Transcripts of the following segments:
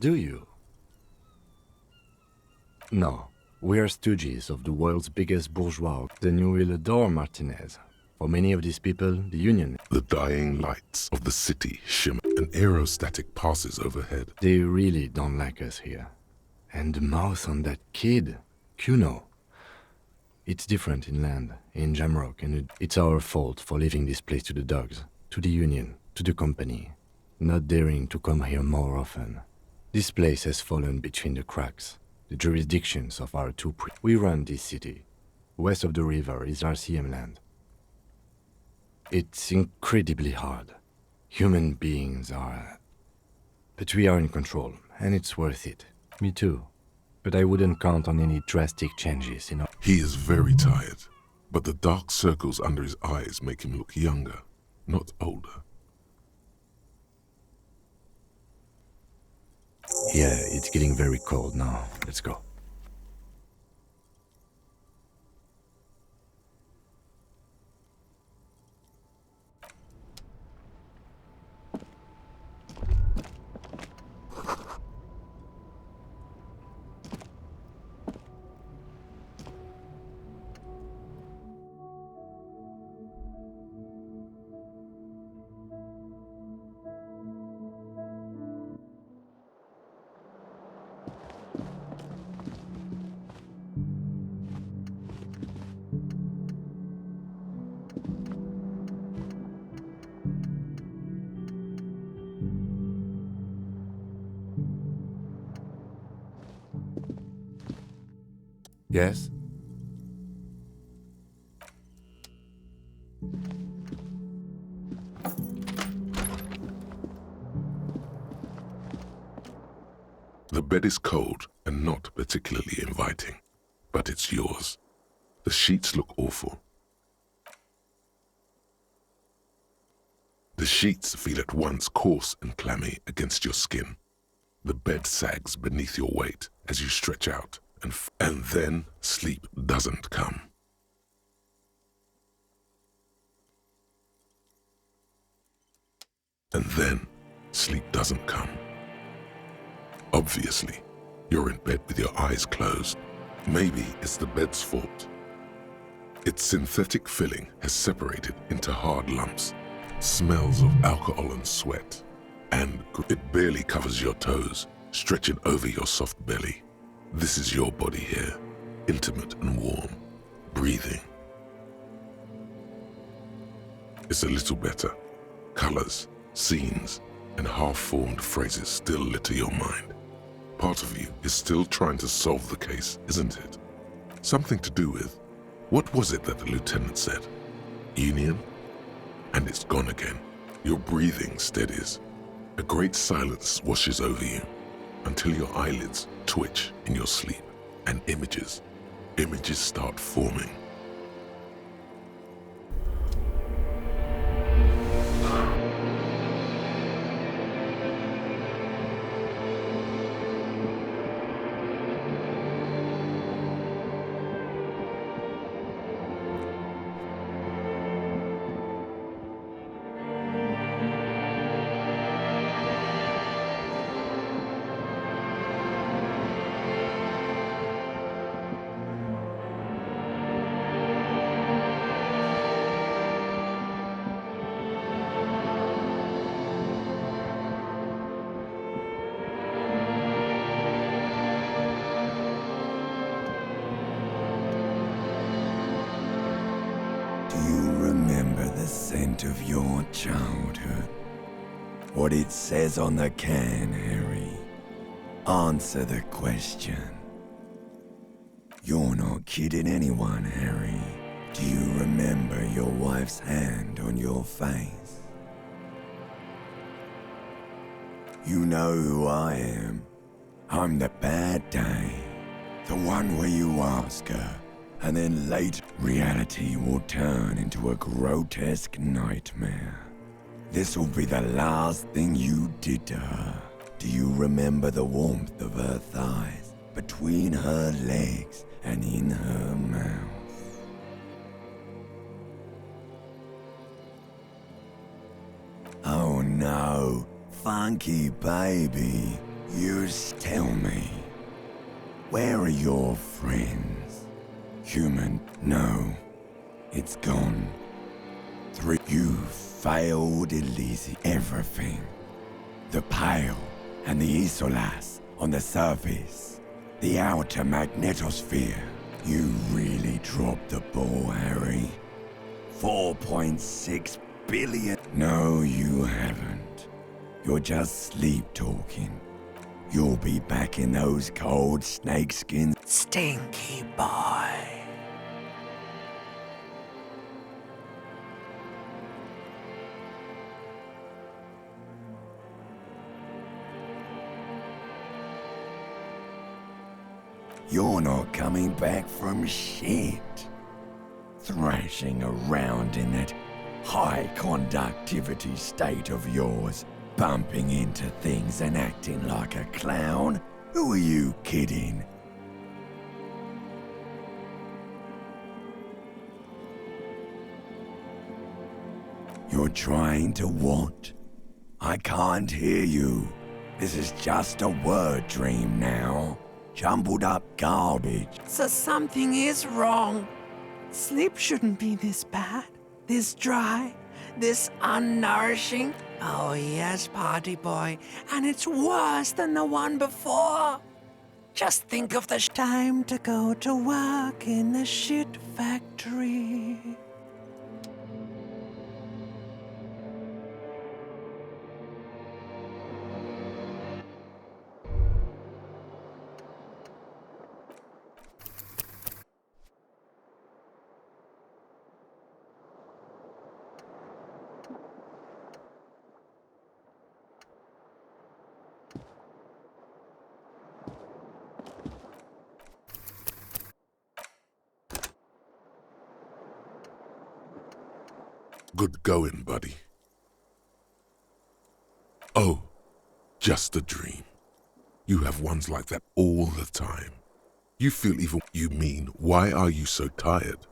Do you? No. We are stooges of the world's biggest bourgeois. Then you will adore Martinez. For many of these people, the Union... The dying lights of the city shimmer. An aerostatic passes overhead. They really don't like us here. And the mouth on that kid, Kuno. It's different inland, in Jamrock, and it's our fault for leaving this place to the dogs, to the Union, to the company, not daring to come here more often. This place has fallen between the cracks, the jurisdictions of our two We run this city. West of the river is RCM land. It's incredibly hard. Human beings are... But we are in control, and it's worth it. Me too. But I wouldn't count on any drastic changes, you know. He is very tired, but the dark circles under his eyes make him look younger, not older. Yeah, it's getting very cold now. Let's go. Yes? The bed is cold and not particularly inviting, but it's yours. The sheets look awful. The sheets feel at once coarse and clammy against your skin. The bed sags beneath your weight as you stretch out, and then sleep doesn't come. And then sleep doesn't come. Obviously, you're in bed with your eyes closed. Maybe it's the bed's fault. Its synthetic filling has separated into hard lumps, smells of alcohol and sweat, and it barely covers your toes, stretching over your soft belly. This is your body here, intimate and warm, breathing. It's a little better. Colors, scenes, and half-formed phrases still litter your mind. Part of you is still trying to solve the case, isn't it? Something to do with, what was it that the lieutenant said? Union? And it's gone again. Your breathing steadies. A great silence washes over you until your eyelids twitch in your sleep, and images start forming. Of your childhood. What it says on the can, Harry. Answer the question. You're not kidding anyone, Harry. Do you remember your wife's hand on your face? You know who I am. I'm the bad day. The one where you ask her, and then late reality will turn into a grotesque nightmare. This'll be the last thing you did to her. Do you remember the warmth of her thighs, between her legs and in her mouth? Oh no, funky baby. Tell me, where are your friends? Human, no, it's gone. You failed Elysium. Everything. The Pale and the Isolas on the surface. The outer magnetosphere. You really dropped the ball, Harry. 4.6 billion. No, you haven't. You're just sleep-talking. You'll be back in those cold snakeskins. Stinky boy. You're not coming back from shit. Thrashing around in that high conductivity state of yours, bumping into things and acting like a clown? Who are you kidding? You're trying to what? I can't hear you. This is just a word dream now. Jumbled up garbage. So something is wrong. Sleep shouldn't be this bad, this dry, this unnourishing. Oh yes, party boy, and it's worse than the one before. Just think of the time to go to work in the shit factory. Good going, buddy. Oh, just a dream. You have ones like that all the time. You feel even. You mean, why are you so tired?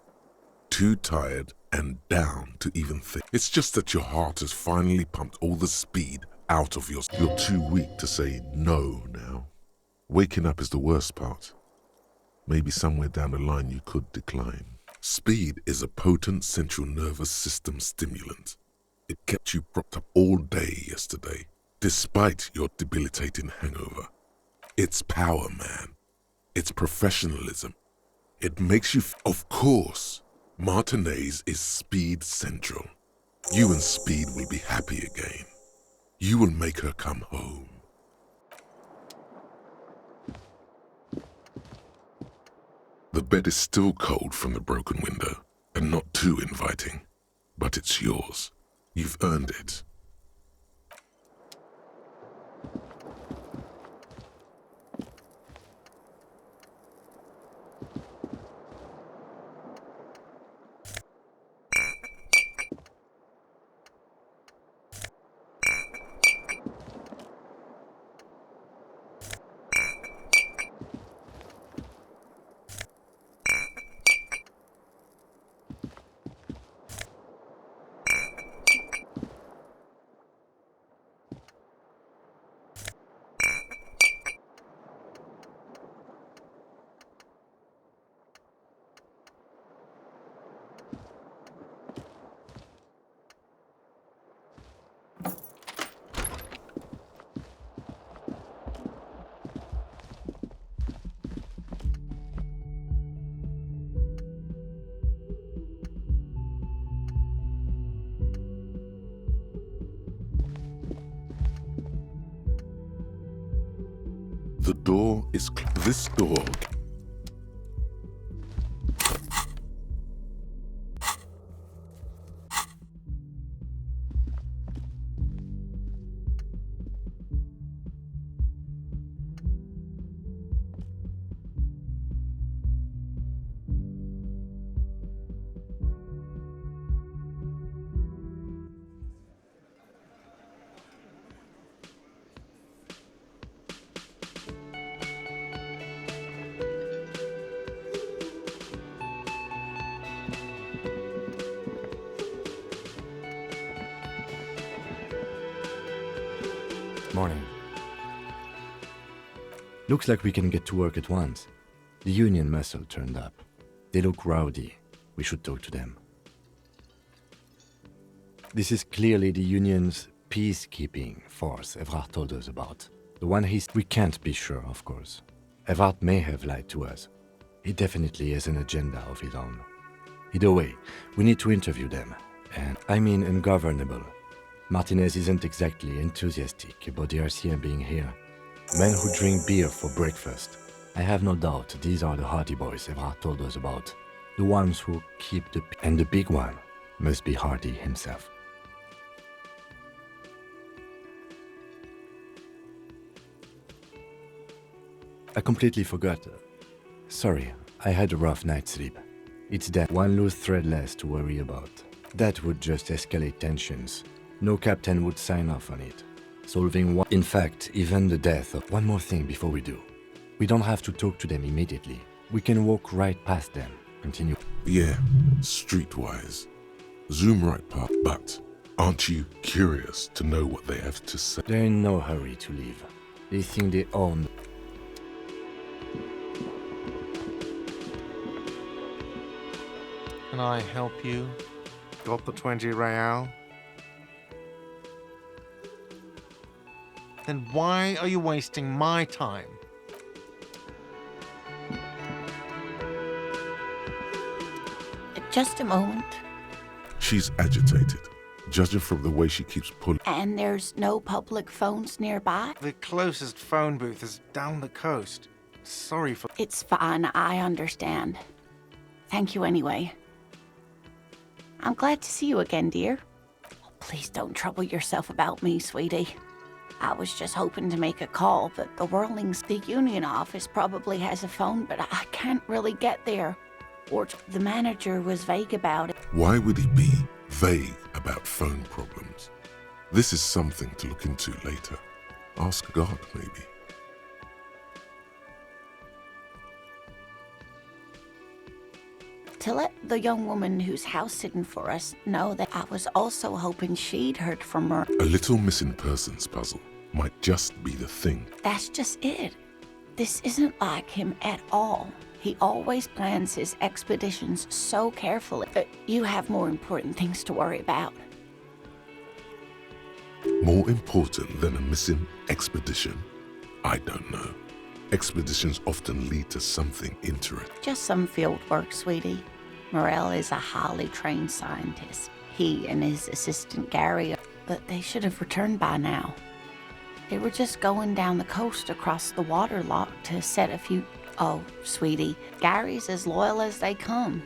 Too tired and down to even think. It's just that your heart has finally pumped all the speed out of yours. You're too weak to say no now. Waking up is the worst part. Maybe somewhere down the line you could decline. Speed is a potent central nervous system stimulant. It kept you propped up all day yesterday, despite your debilitating hangover. It's power, man. It's professionalism. It makes you... Of course, Martinez is Speed Central. You and Speed will be happy again. You will make her come home. The bed is still cold from the broken window, and not too inviting, but it's yours. You've earned it. The door is this door. Morning. Looks like we can get to work at once. The Union muscle turned up. They look rowdy. We should talk to them. This is clearly the Union's peacekeeping force Evrard told us about. The one we can't be sure, of course. Evrard may have lied to us. He definitely has an agenda of his own. Either way, we need to interview them. And I mean ungovernable. Martinez isn't exactly enthusiastic about the RCM being here. Men who drink beer for breakfast. I have no doubt these are the Hardy Boys Evrard told us about. The ones who keep the... And the big one must be Hardy himself. I completely forgot. Sorry, I had a rough night's sleep. It's that one loose thread less to worry about. That would just escalate tensions. No captain would sign off on it. Solving one... In fact, even the death of... One more thing before we do. We don't have to talk to them immediately. We can walk right past them. Continue. Yeah, streetwise. Zoom right past. But aren't you curious to know what they have to say? They're in no hurry to leave. They think they own... Can I help you? Got the 20 real? Then why are you wasting my time? Just a moment. She's agitated, judging from the way she keeps pulling. And there's no public phones nearby? The closest phone booth is down the coast. Sorry for... It's fine, I understand. Thank you anyway. I'm glad to see you again, dear. Oh, please don't trouble yourself about me, sweetie. I was just hoping to make a call, but the Whirlings, the Union office probably has a phone, but I can't really get there. Or the manager was vague about it. Why would he be vague about phone problems? This is something to look into later. Ask God, maybe. To let the young woman who's house-sitting for us know that I was also hoping she'd heard from her. A little missing persons puzzle might just be the thing. That's just it. This isn't like him at all. He always plans his expeditions so carefully, but you have more important things to worry about. More important than a missing expedition? I don't know. Expeditions often lead to something interesting. Just some field work, sweetie. Morel is a highly trained scientist. He and his assistant Gary, but they should have returned by now. They were just going down the coast across the water lock to set a few... Oh, sweetie, Gary's as loyal as they come.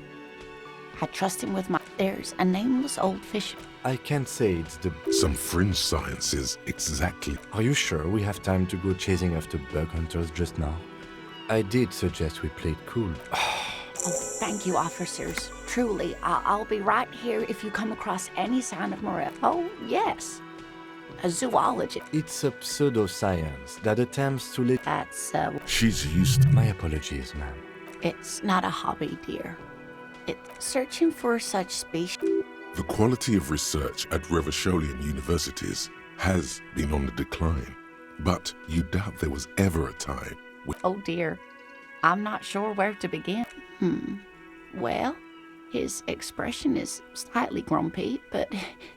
I trust him with my... There's a nameless old fish. I can't say it's the... Some fringe sciences exactly. Are you sure we have time to go chasing after bug hunters just now? I did suggest we played cool. Oh, thank you, officers. Truly, I'll be right here if you come across any sign of Morel. Oh, yes. A zoologist. It's a pseudoscience that attempts to That's, She's used to... My apologies, ma'am. It's not a hobby, dear. It's searching for such species. The quality of research at Revacholian universities has been on the decline. But you doubt there was ever a time when... Oh, dear. I'm not sure where to begin. Well, his expression is slightly grumpy, but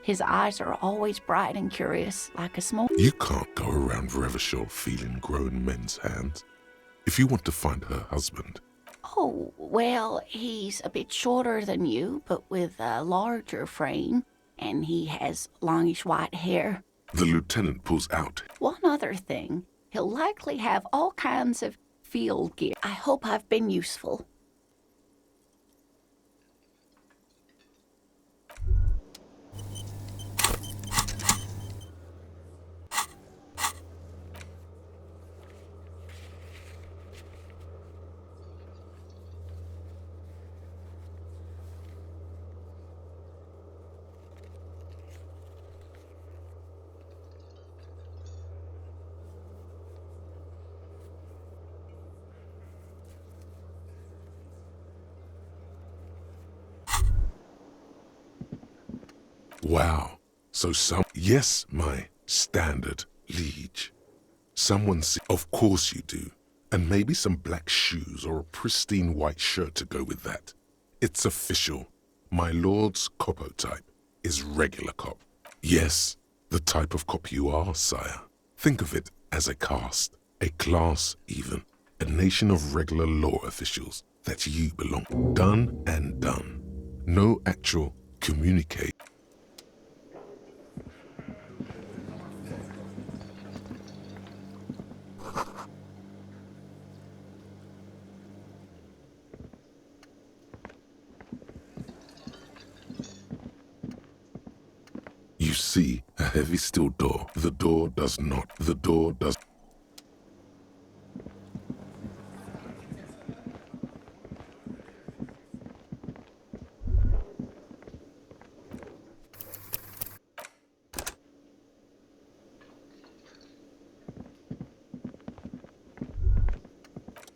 his eyes are always bright and curious, like a small... You can't go around Revachol feeling grown men's hands. If you want to find her husband... Oh, well, he's a bit shorter than you, but with a larger frame, and he has longish white hair. The lieutenant pulls out. One other thing, he'll likely have all kinds of field gear. I hope I've been useful. Wow. So Yes, my standard liege. Someone Of course you do. And maybe some black shoes or a pristine white shirt to go with that. It's official. My lord's copo type is regular cop. Yes, the type of cop you are, sire. Think of it as a caste, a class even, a nation of regular law officials that you belong. Done and done. No actual communicate. You see a heavy steel door. The door does not. The door does.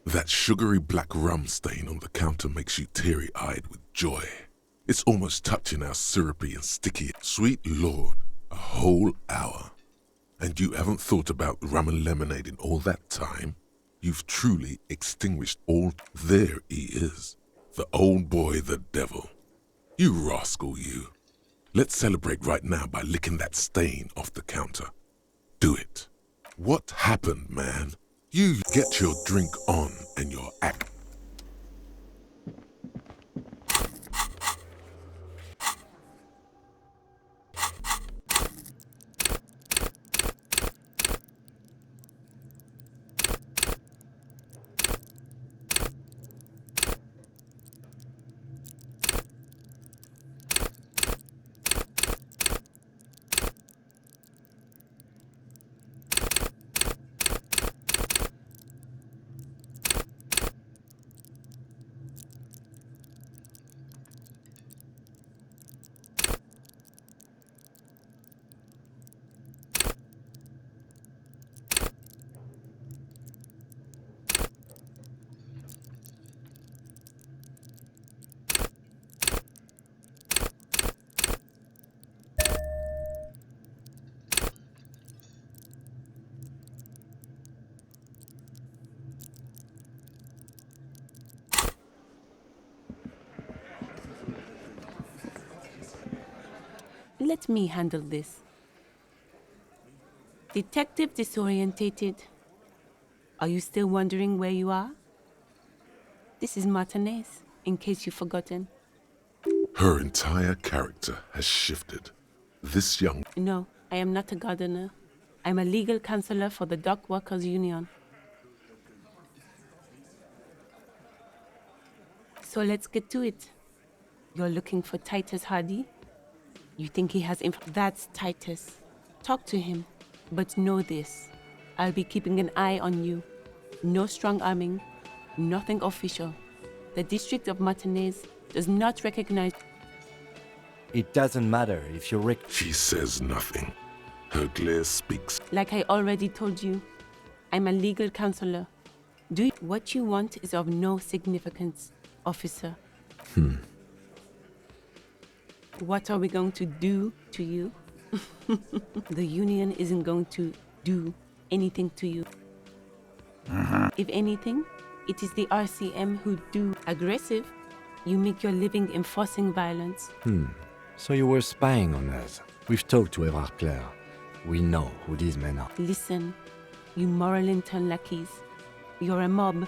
That sugary black rum stain on the counter makes you teary-eyed with joy. It's almost touching how syrupy and sticky. Sweet Lord, a whole hour. And you haven't thought about rum and lemonade in all that time? You've truly extinguished all. There he is. The old boy, the devil. You rascal, you. Let's celebrate right now by licking that stain off the counter. Do it. What happened, man? You get your drink on and your act. Let me handle this. Detective disorientated. Are you still wondering where you are? This is Martinez, in case you've forgotten. Her entire character has shifted. This young... No, I am not a gardener. I'm a legal counselor for the Dock Workers Union. So let's get to it. You're looking for Titus Hardy? You think he has That's Titus. Talk to him. But know this. I'll be keeping an eye on you. No strong arming. Nothing official. The District of Martinez does not recognize... It doesn't matter if you're She says nothing. Her glare speaks. Like I already told you, I'm a legal counselor. What you want is of no significance, officer. What are we going to do to you? The union isn't going to do anything to you. If anything, it is the RCM who do. Aggressive. You make your living enforcing violence. So you were spying on us. We've talked to Evrard Claire. We know who these men are. Listen, you moral intern lackeys. You're a mob,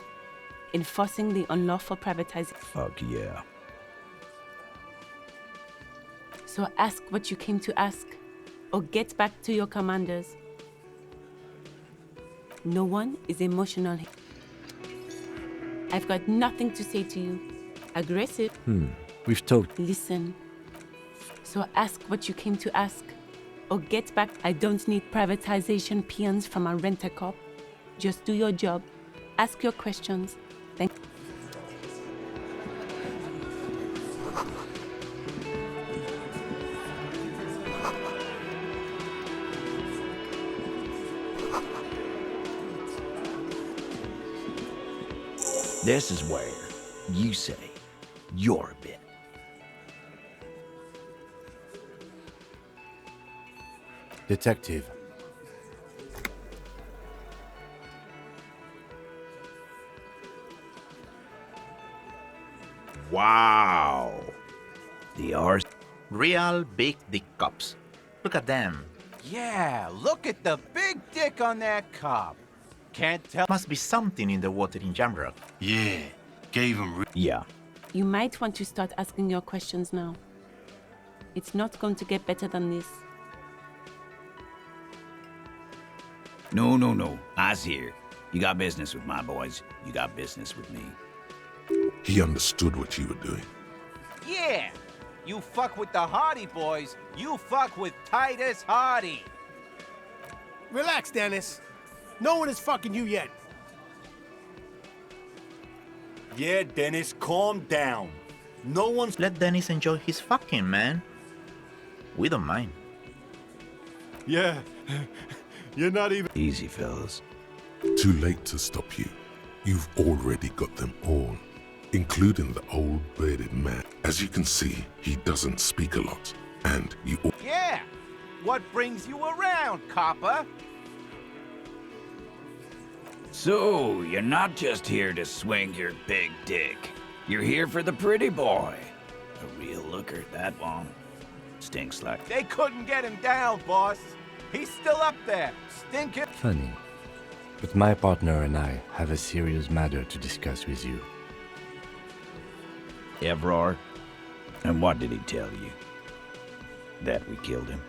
enforcing the unlawful privatization. Fuck yeah. So ask what you came to ask, or get back to your commanders. No one is emotional here. I've got nothing to say to you. Aggressive. We've talked. Listen. So ask what you came to ask, or get back. I don't need privatization peons from a rent-a-cop. Just do your job. Ask your questions. Thank you. This is where you say you're a bit. Detective. Wow. The arse. Real big dick cops. Look at them. Yeah, look at the big dick on that cop. Can't tell. Must be something in the water in Jamrock. Yeah, gave him. Yeah. You might want to start asking your questions now. It's not going to get better than this. No. I's here. You got business with my boys. You got business with me. He understood what you were doing. Yeah, you fuck with the Hardy boys, you fuck with Titus Hardy. Relax, Dennis. No one is fucking you yet. Yeah, Dennis, calm down. No one's. Let Dennis enjoy his fucking, man. We don't mind. Yeah. You're not even. Easy, fellas. Too late to stop you. You've already got them all, including the old bearded man. As you can see, he doesn't speak a lot, and you all. Yeah, what brings you around, copper? So, you're not just here to swing your big dick. You're here for the pretty boy. A real looker, that one. Stinks like. They couldn't get him down, boss. He's still up there, stinking. Funny. But my partner and I have a serious matter to discuss with you. Evrard? And what did he tell you? That we killed him?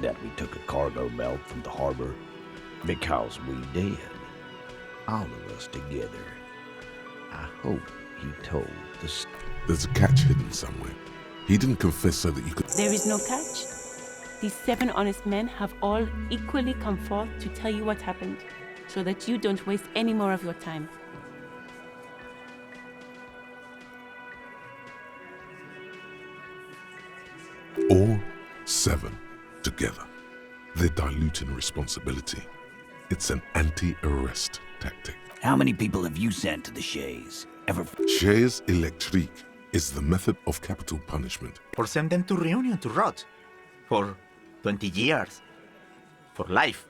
That we took a cargo belt from the harbor? Because we did. All of us together. I hope he told the There's a catch hidden somewhere. He didn't confess so that you could. There is no catch. These 7 honest men have all equally come forth to tell you what happened, so that you don't waste any more of your time. All 7 together. They're diluting responsibility. It's an anti-arrest tactic. How many people have you sent to the Shays? Ever? Chaise électrique is the method of capital punishment. Or send them to Reunion to rot. For 20 years. For life.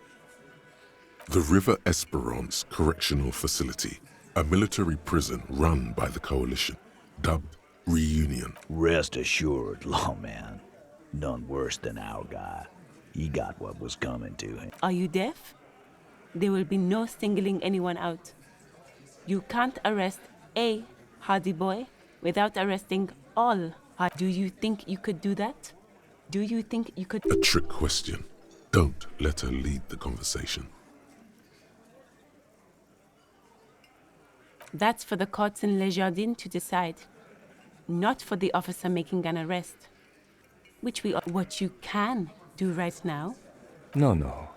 The River Esperance Correctional Facility, a military prison run by the Coalition, dubbed Reunion. Rest assured, lawman. None worse than our guy. He got what was coming to him. Are you deaf? There will be no singling anyone out. You can't arrest a Hardy boy without arresting all. Do you think you could do that? Do you think you could? A trick question. Don't let her lead the conversation. That's for the courts in Les Jardins to decide. Not for the officer making an arrest. Which we are. What you can do right now. No.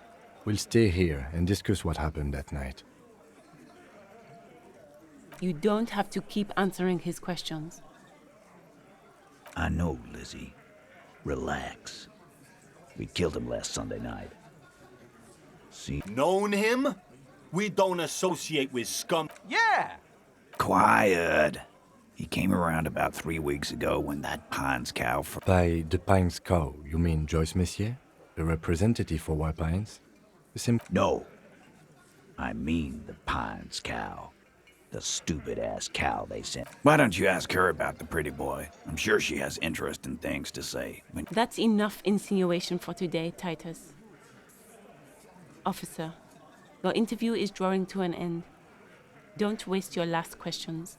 We'll stay here and discuss what happened that night. You don't have to keep answering his questions. I know, Lizzie. Relax. We killed him last Sunday night. See? Known him? We don't associate with scum. Yeah, Quiet. He came around about 3 weeks ago when that Pines cow By the Pines cow, you mean Joyce Messier? A representative for White Pines? The same. No. I mean the Pines cow. The stupid-ass cow they sent. Why don't you ask her about the pretty boy? I'm sure she has interesting things to say. That's enough insinuation for today, Titus. Officer, your interview is drawing to an end. Don't waste your last questions.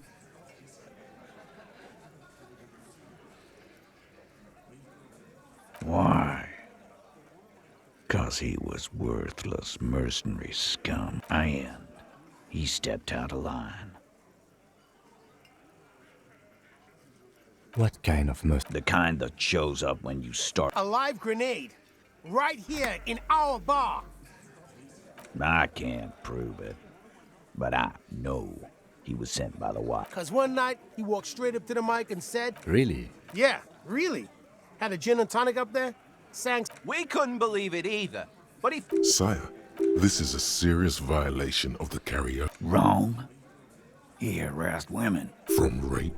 Why? 'Cause he was worthless mercenary scum. And he stepped out of line. What kind of The kind that shows up when you start. A live grenade. Right here in our bar. I can't prove it. But I know he was sent by the White. 'Cause one night, he walked straight up to the mic and said, Really? yeah, really. Had a gin and tonic up there. Sang. we couldn't believe it either. But he Sire, this is a serious violation of the karaoke. Wrong. He harassed women. From rape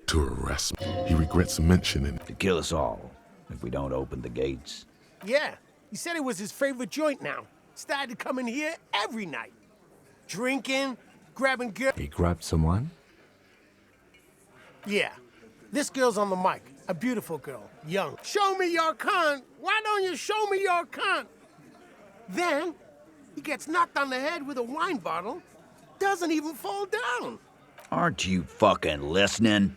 to harassment. He regrets mentioning To kill us all if we don't open the gates. Yeah, he said it was his favorite joint now. Started to come in here every night. Drinking, grabbing girls. He grabbed someone? Yeah. This girl's on the mic. A beautiful girl. Young. Show me your cunt! Why don't you show me your cunt? Then, he gets knocked on the head with a wine bottle. Doesn't even fall down. Aren't you fucking listening?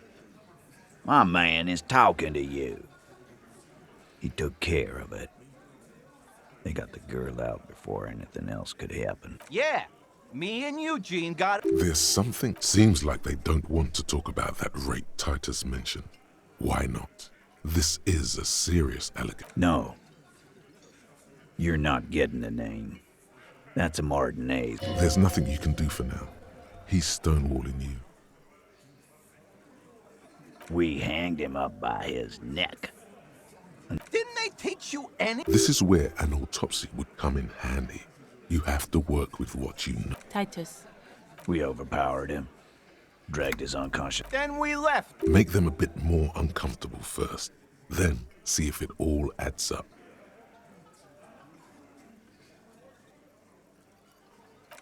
My man is talking to you. He took care of it. They got the girl out before anything else could happen. Yeah, me and Eugene got... There's something. Seems like they don't want to talk about that rape Titus mentioned. Why not? This is a serious allegation. No. You're not getting the name. That's a Martinez. There's nothing you can do for now. He's stonewalling you. We hanged him up by his neck. Didn't they teach you any... This is where an autopsy would come in handy. You have to work with what you know. Titus. We overpowered him. Dragged his unconscious. Then we left. Make them a bit more uncomfortable first. Then see if it all adds up.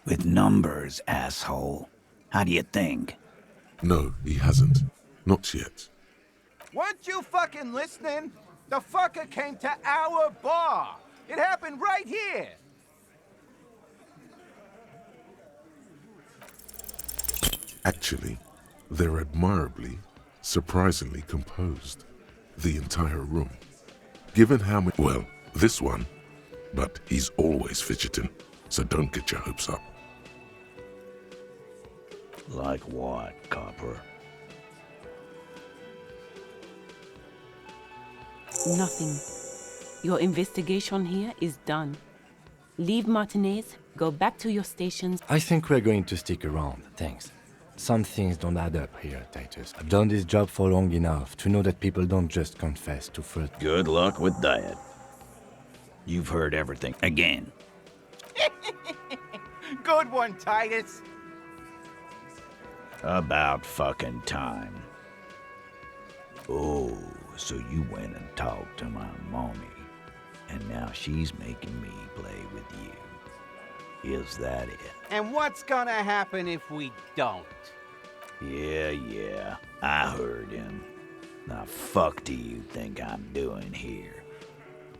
With numbers, asshole. How do you think? No, he hasn't. Not yet. Weren't you fucking listening? The fucker came to our bar. It happened right here. Actually, they're admirably, surprisingly composed. The entire room. Given how many... Well, this one. But he's always fidgeting, so don't get your hopes up. Like what, Copper? Nothing. Your investigation here is done. Leave Martinez, go back to your stations. I think we're going to stick around, thanks. Some things don't add up here, Titus. I've done this job for long enough to know that people don't just confess to first. Good luck with that. You've heard everything again. Good one, Titus. About fucking time. Oh, so you went and talked to my mommy, and now she's making me play with you. Is that it? And what's gonna happen if we don't? Yeah, I heard him. Now fuck do you think I'm doing here?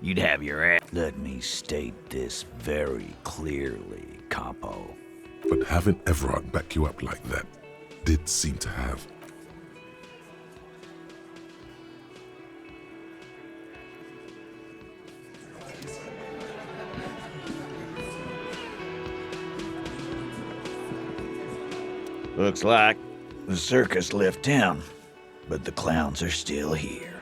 You'd have your ass. Let me state this very clearly, Capo. But having Everard back you up like that did seem to have. Looks like the circus left town, but the clowns are still here.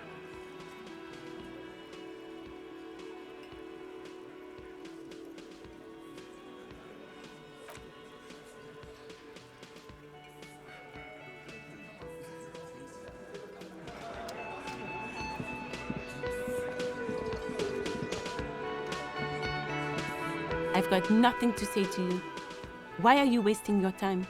I've got nothing to say to you. Why are you wasting your time?